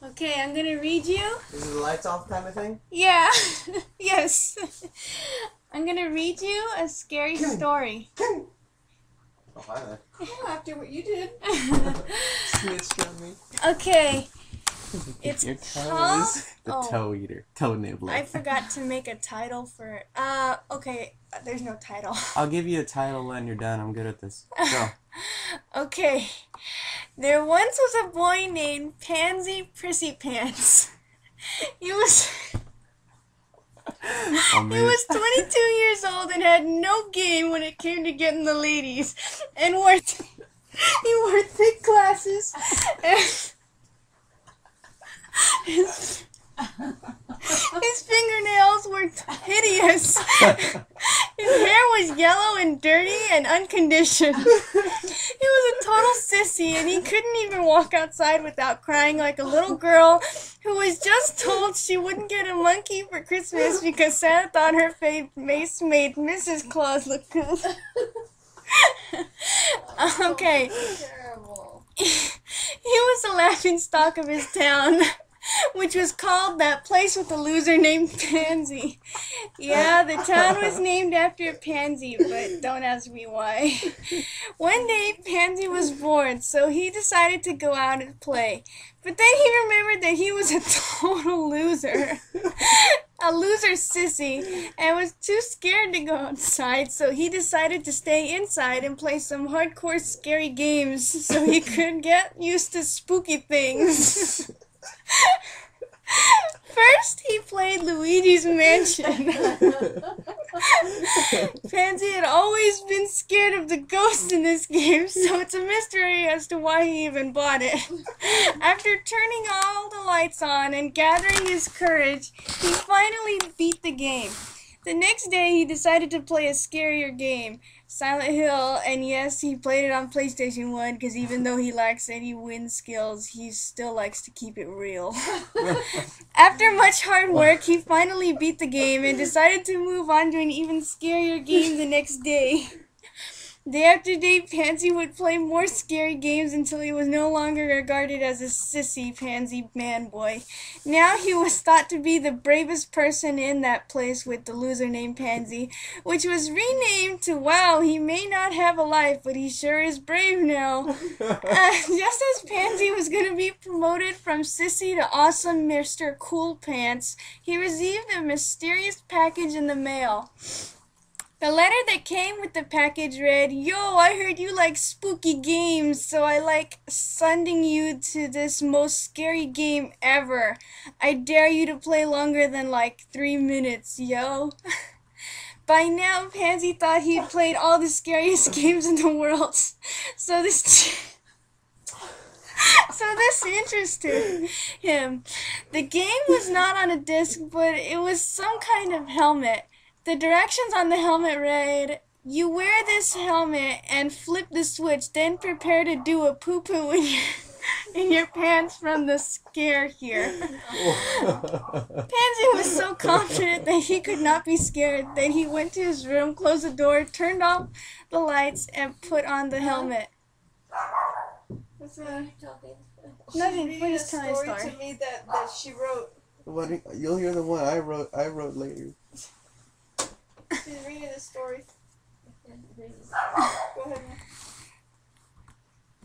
Okay, I'm gonna read you. Is it the lights off kind of thing? Yeah. Yes. I'm gonna read you a scary story. Oh, hi there. Well, after what you did. Snitched on me. Okay. It's Your toe called... is the toe eater. Toe nibbler. I forgot to make a title for it. Okay. There's no title. I'll give you a title when you're done. I'm good at this. Go. Okay. There once was a boy named Pansy Prissy Pants. He was... He was 22 years old and had no game when it came to getting the ladies, and he wore thick glasses, and his fingernails were hideous. His hair was yellow and dirty and unconditioned. He was a total sissy, and he couldn't even walk outside without crying like a little girl who was just told she wouldn't get a monkey for Christmas because Santa thought her face made Mrs. Claus look good. Okay. Terrible. He was the laughingstock of his town, which was called that place with a loser named Pansy. Yeah, the town was named after a pansy, but don't ask me why. One day, Pansy was bored, so he decided to go out and play. But then he remembered that he was a total loser. A loser sissy, and was too scared to go outside, so he decided to stay inside and play some hardcore scary games so he could get used to spooky things. First, he played Luigi's Mansion. Pansy had always been scared of the ghosts in this game, so it's a mystery as to why he even bought it. After turning all the lights on and gathering his courage, he finally beat the game. The next day, he decided to play a scarier game, Silent Hill, and yes, he played it on PlayStation 1 because even though he lacks any win skills, he still likes to keep it real. After much hard work, he finally beat the game and decided to move on to an even scarier game the next day. Day after day, Pansy would play more scary games until he was no longer regarded as a sissy pansy man boy. Now he was thought to be the bravest person in that place with the loser named Pansy, which was renamed to, wow, he may not have a life, but he sure is brave now. Just as Pansy was going to be promoted from sissy to awesome Mr. Cool Pants, he received a mysterious package in the mail. The letter that came with the package read, "Yo, I heard you like spooky games, so I like sending you to this most scary game ever. I dare you to play longer than like 3 minutes, yo." By now, Pansy thought he had played all the scariest games in the world, so this interested him. The game was not on a disc, but it was some kind of helmet. The directions on the helmet read, "You wear this helmet and flip the switch, then prepare to do a poo-poo in your pants from the scare here." Pansy was so confident that he could not be scared that he went to his room, closed the door, turned off the lights, and put on the helmet. What's that? Nothing. We're just telling a story story. to me that she wrote. You'll hear the one I wrote later. She's reading the story. Go ahead.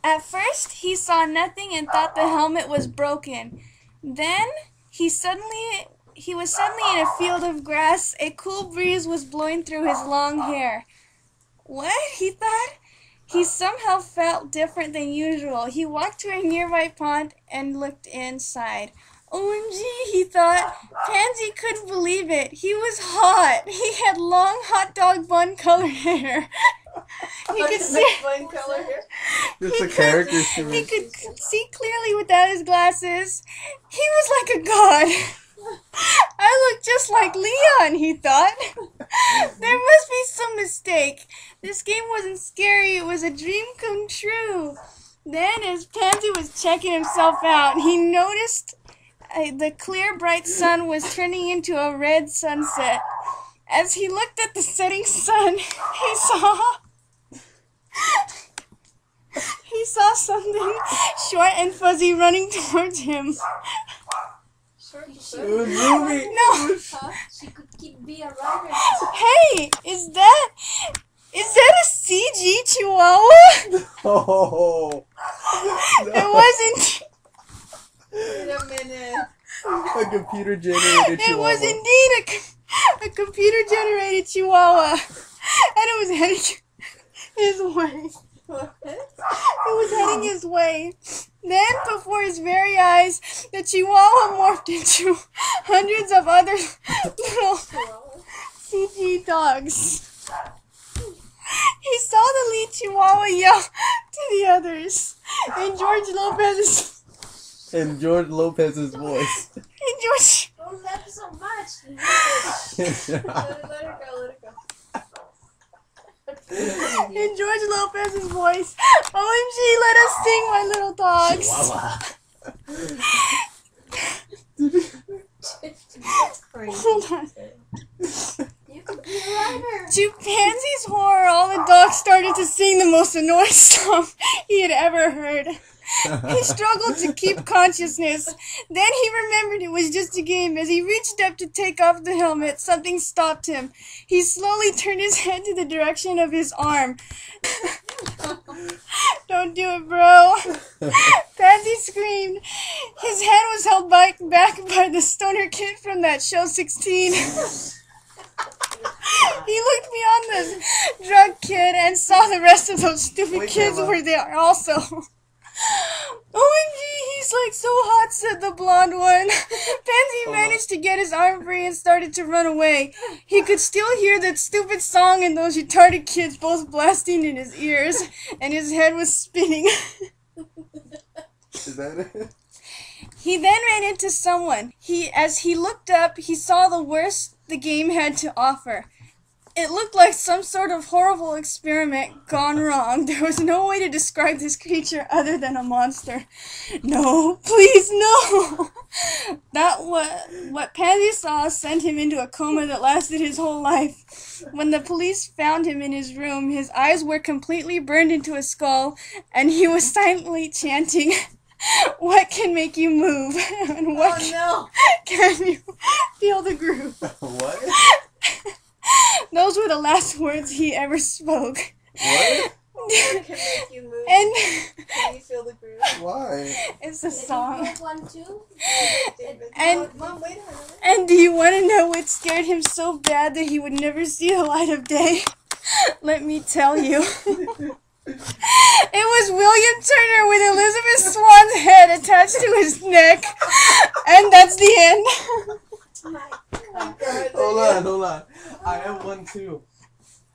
At first, he saw nothing and thought the helmet was broken. Then, he was suddenly in a field of grass. A cool breeze was blowing through his long hair. What? He thought. He somehow felt different than usual. He walked to a nearby pond and looked inside. OMG, he thought. Pansy couldn't believe it. He was hot. He had long hot dog bun colored hair. He could see. Fun color hair. It's a character. He could see clearly without his glasses. He was like a god. I look just like Leon, he thought. There must be some mistake. This game wasn't scary. It was a dream come true. Then, as Pansy was checking himself out, he noticed the clear, bright sun was turning into a red sunset. As he looked at the setting sun, he saw he saw something short and fuzzy running towards him. Short and It fuzzy. was moving. No. Huh? She could be a writer. Hey, is that a CG Chihuahua? Oh. It wasn't. Wait a minute. A computer generated It chihuahua. was indeed a computer-generated Chihuahua, and it was heading his way. What? It was heading his way. Then, before his very eyes, the Chihuahua morphed into hundreds of other little CG dogs. He saw the lead Chihuahua yell to the others in George Lopez's voice. Don't laugh so much. Let her go, let her go. In George Lopez's voice. OMG, let us sing, my little dogs. Hold on. You could be a writer. To Pansy's horror, all the dogs started to sing the most annoying song he had ever heard. He struggled to keep consciousness. Then he remembered it was just a game. As he reached up to take off the helmet, something stopped him. He slowly turned his head to the direction of his arm. Don't do it, bro. Pansy screamed. His head was held back by the stoner kid from that show 16. He looked beyond the drug kid and saw the rest of those stupid Wait, kids Grandma. were there also. OMG, he's like so hot, said the blonde one. Pansy managed to get his arm free and started to run away. He could still hear that stupid song and those retarded kids both blasting in his ears, and his head was spinning. Is that it? He then ran into someone. As he looked up, he saw the worst the game had to offer. It looked like some sort of horrible experiment gone wrong. There was no way to describe this creature other than a monster. No, please, no! What Pansy saw sent him into a coma that lasted his whole life. When the police found him in his room, his eyes were completely burned into his skull, and he was silently chanting, "What can make you move? And what can you feel the groove?" What? Those were the last words he ever spoke. What? What can make you move? And Can you feel the groove? Why? it's a song. One, two. And Mom, wait a minute. and do you want to know what scared him so bad that he would never see the light of day? Let me tell you. It was William Turner with Elizabeth Swan's head attached to his neck. And that's the end. Oh my God. Hold on. I have one too.